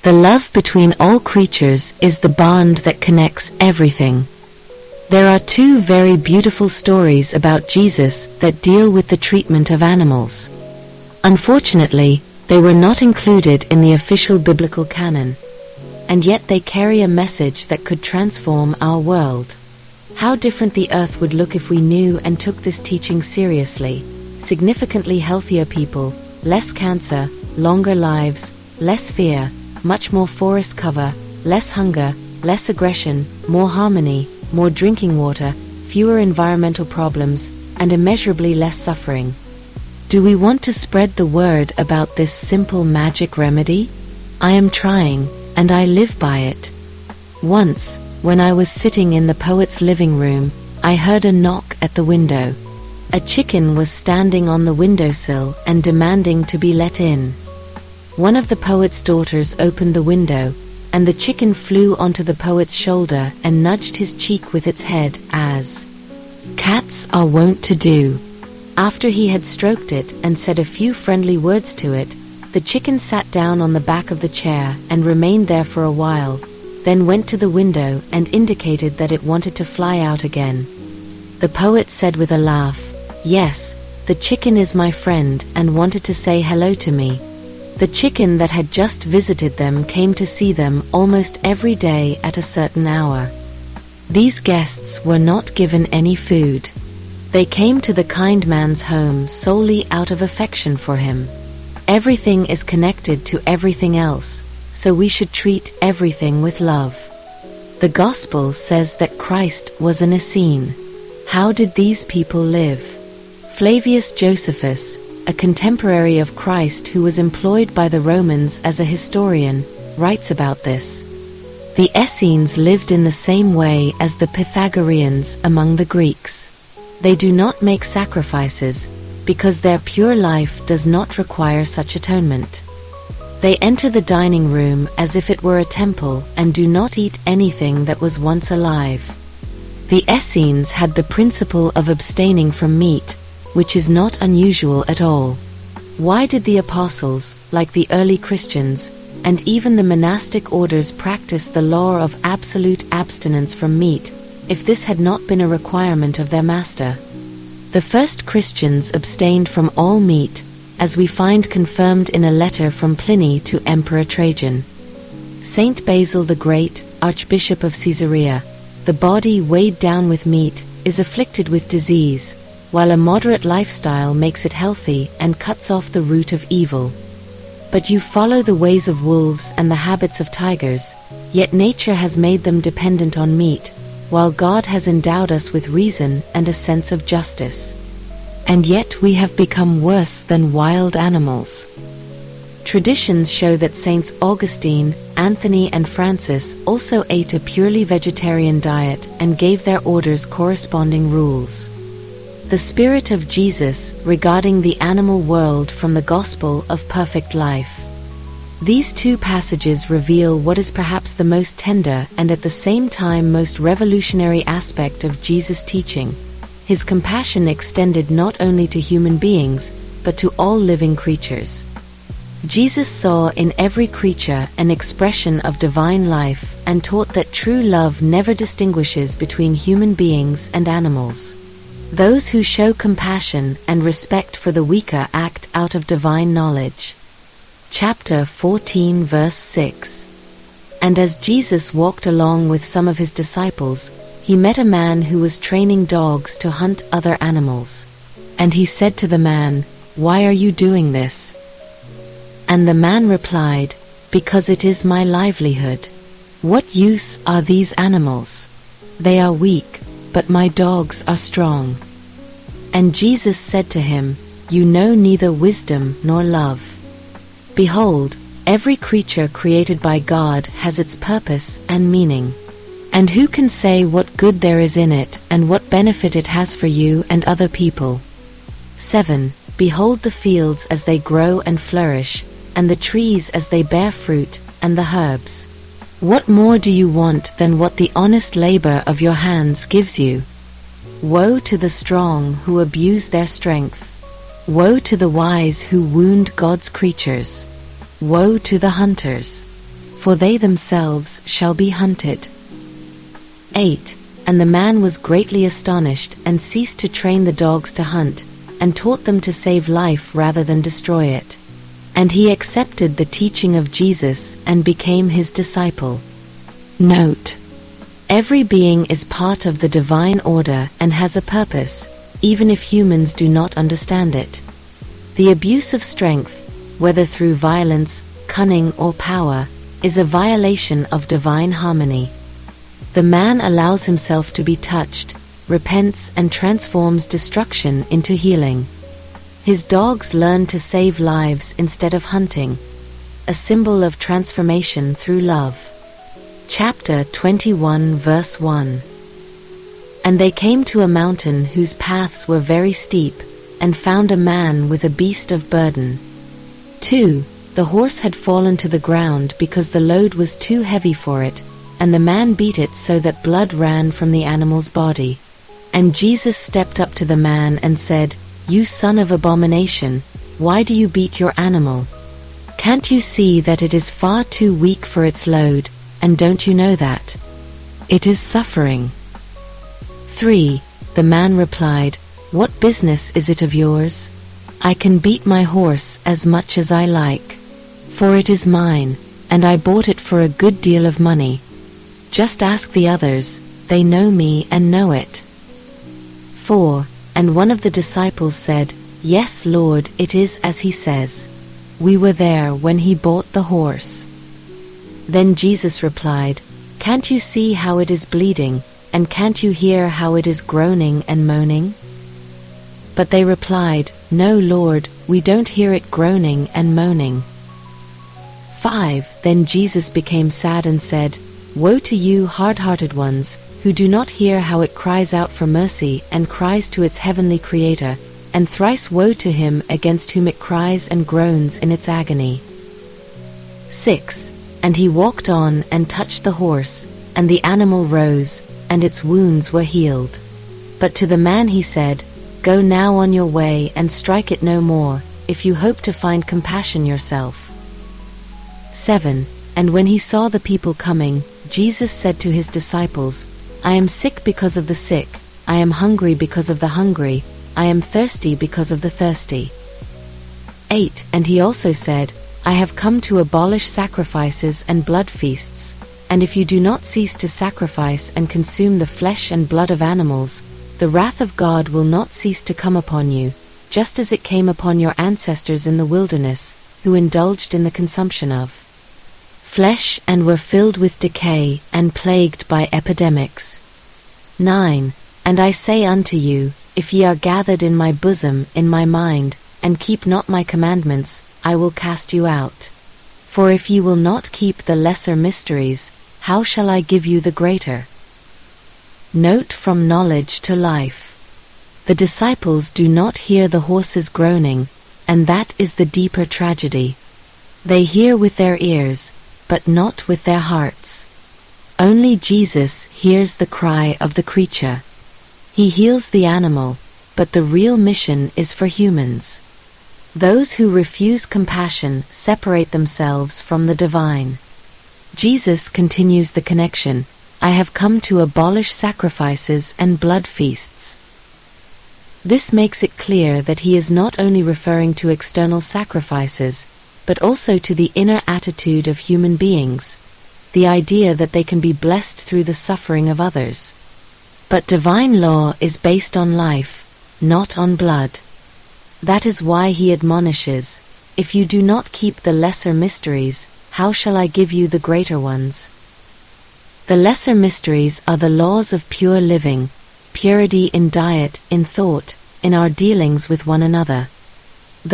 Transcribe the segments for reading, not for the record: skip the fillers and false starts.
The love between all creatures is the bond that connects everything. There are two very beautiful stories about Jesus that deal with the treatment of animals. Unfortunately, they were not included in the official biblical canon, and yet they carry a message that could transform our world. How different the earth would look if we knew and took this teaching seriously. Significantly healthier people, less cancer, longer lives, less fear, much more forest cover, less hunger, less aggression, more harmony, more drinking water, fewer environmental problems, and immeasurably less suffering. Do we want to spread the word about this simple magic remedy? I am trying, and I live by it. Once, when I was sitting in the poet's living room, I heard a knock at the window. A chicken was standing on the windowsill and demanding to be let in. One of the poet's daughters opened the window, and the chicken flew onto the poet's shoulder and nudged his cheek with its head, as cats are wont to do. After he had stroked it and said a few friendly words to it, the chicken sat down on the back of the chair and remained there for a while, then went to the window and indicated that it wanted to fly out again. The poet said with a laugh, "Yes, the chicken is my friend and wanted to say hello to me." The chicken that had just visited them came to see them almost every day at a certain hour. These guests were not given any food. They came to the kind man's home solely out of affection for him. Everything is connected to everything else, so we should treat everything with love. The Gospel says that Christ was an Essene. How did these people live? Flavius Josephus, a contemporary of Christ who was employed by the Romans as a historian, writes about this. The Essenes lived in the same way as the Pythagoreans among the Greeks. They do not make sacrifices, because their pure life does not require such atonement. They enter the dining room as if it were a temple and do not eat anything that was once alive. The Essenes had the principle of abstaining from meat, which is not unusual at all. Why did the apostles, like the early Christians, and even the monastic orders practice the law of absolute abstinence from meat, if this had not been a requirement of their master? The first Christians abstained from all meat, as we find confirmed in a letter from Pliny to Emperor Trajan. Saint Basil the Great, Archbishop of Caesarea, the body weighed down with meat is afflicted with disease, while a moderate lifestyle makes it healthy and cuts off the root of evil. But you follow the ways of wolves and the habits of tigers, yet nature has made them dependent on meat, while God has endowed us with reason and a sense of justice. And yet we have become worse than wild animals. Traditions show that Saints Augustine, Anthony, and Francis also ate a purely vegetarian diet and gave their orders corresponding rules. The Spirit of Jesus regarding the animal world from the Gospel of Perfect Life. These two passages reveal what is perhaps the most tender and at the same time most revolutionary aspect of Jesus' teaching. His compassion extended not only to human beings, but to all living creatures. Jesus saw in every creature an expression of divine life and taught that true love never distinguishes between human beings and animals. Those who show compassion and respect for the weaker act out of divine knowledge. Chapter 14, verse 6. And as Jesus walked along with some of his disciples, he met a man who was training dogs to hunt other animals. And he said to the man, "Why are you doing this?" And the man replied, "Because it is my livelihood. What use are these animals? They are weak, but my dogs are strong." And Jesus said to him, "You know neither wisdom nor love. Behold, every creature created by God has its purpose and meaning. And who can say what good there is in it and what benefit it has for you and other people? 7. Behold the fields as they grow and flourish, and the trees as they bear fruit, and the herbs. What more do you want than what the honest labor of your hands gives you? Woe to the strong who abuse their strength. Woe to the wise who wound God's creatures. Woe to the hunters. for they themselves shall be hunted. 8. And the man was greatly astonished, and ceased to train the dogs to hunt, and taught them to save life rather than destroy it. And he accepted the teaching of Jesus and became his disciple. Note: every being is part of the divine order and has a purpose, even if humans do not understand it. The abuse of strength, whether through violence, cunning, or power, is a violation of divine harmony. The man allows himself to be touched, repents, and transforms destruction into healing. His dogs learn to save lives instead of hunting, a symbol of transformation through love. Chapter 21, verse 1. And they came to a mountain whose paths were very steep, and found a man with a beast of burden. 2. The horse had fallen to the ground because the load was too heavy for it, and the man beat it so that blood ran from the animal's body. And Jesus stepped up to the man and said, "You son of abomination, why do you beat your animal? Can't you see that it is far too weak for its load, and don't you know that it is suffering?" 3. The man replied, "What business is it of yours? I can beat my horse as much as I like, for it is mine, and I bought it for a good deal of money. Just ask the others, they know me and know it." 4. And one of the disciples said, "Yes, Lord, it is as he says. We were there when he bought the horse." Then Jesus replied, "Can't you see how it is bleeding, and can't you hear how it is groaning and moaning?" But they replied, "No, Lord, we don't hear it groaning and moaning." 5. Then Jesus became sad and said, "Woe to you hard-hearted ones, who do not hear how it cries out for mercy and cries to its heavenly Creator, and thrice woe to him against whom it cries and groans in its agony." 6. And he walked on and touched the horse, and the animal rose, and its wounds were healed. But to the man he said, "Go now on your way and strike it no more, if you hope to find compassion yourself." 7. And when he saw the people coming, Jesus said to his disciples, "I am sick because of the sick, I am hungry because of the hungry, I am thirsty because of the thirsty." 8. And he also said, "I have come to abolish sacrifices and blood feasts, and if you do not cease to sacrifice and consume the flesh and blood of animals, the wrath of God will not cease to come upon you, just as it came upon your ancestors in the wilderness, who indulged in the consumption of flesh and were filled with decay and plagued by epidemics." 9. And I say unto you, if ye are gathered in my bosom in my mind, and keep not my commandments, I will cast you out. For if ye will not keep the lesser mysteries, how shall I give you the greater? Note from knowledge to life. The disciples do not hear the horse's groaning, and that is the deeper tragedy. They hear with their ears, but not with their hearts. Only Jesus hears the cry of the creature. He heals the animal, but the real mission is for humans. Those who refuse compassion separate themselves from the divine. Jesus continues the connection. I have come to abolish sacrifices and blood feasts. This makes it clear that he is not only referring to external sacrifices, but also to the inner attitude of human beings, the idea that they can be blessed through the suffering of others. But divine law is based on life, not on blood. That is why he admonishes, if you do not keep the lesser mysteries, how shall I give you the greater ones? The lesser mysteries are the laws of pure living, purity in diet, in thought, in our dealings with one another.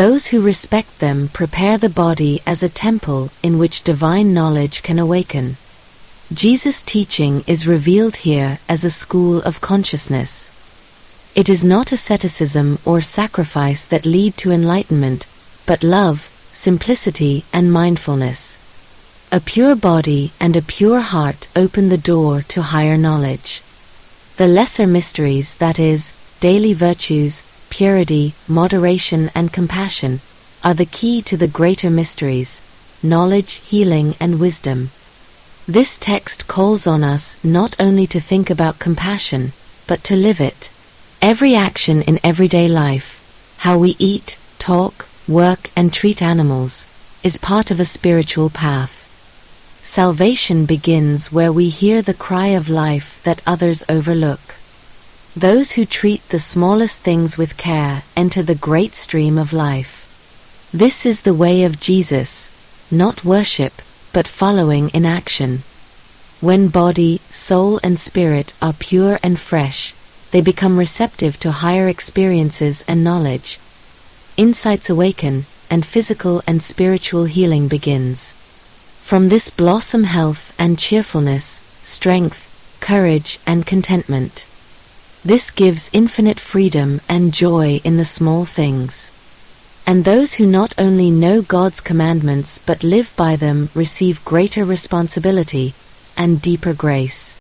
Those who respect them prepare the body as a temple in which divine knowledge can awaken. Jesus' teaching is revealed here as a school of consciousness. It is not asceticism or sacrifice that lead to enlightenment, but love, simplicity, and mindfulness. A pure body and a pure heart open the door to higher knowledge. The lesser mysteries, that is, daily virtues, purity, moderation, and compassion, are the key to the greater mysteries, knowledge, healing, and wisdom. This text calls on us not only to think about compassion, but to live it. Every action in everyday life, how we eat, talk, work, and treat animals, is part of a spiritual path. Salvation begins where we hear the cry of life that others overlook. Those who treat the smallest things with care enter the great stream of life. This is the way of Jesus, not worship, but following in action. When body, soul, and spirit are pure and fresh, they become receptive to higher experiences and knowledge. Insights awaken, and physical and spiritual healing begins. From this blossom health and cheerfulness, strength, courage, and contentment. This gives infinite freedom and joy in the small things. And those who not only know God's commandments but live by them receive greater responsibility and deeper grace.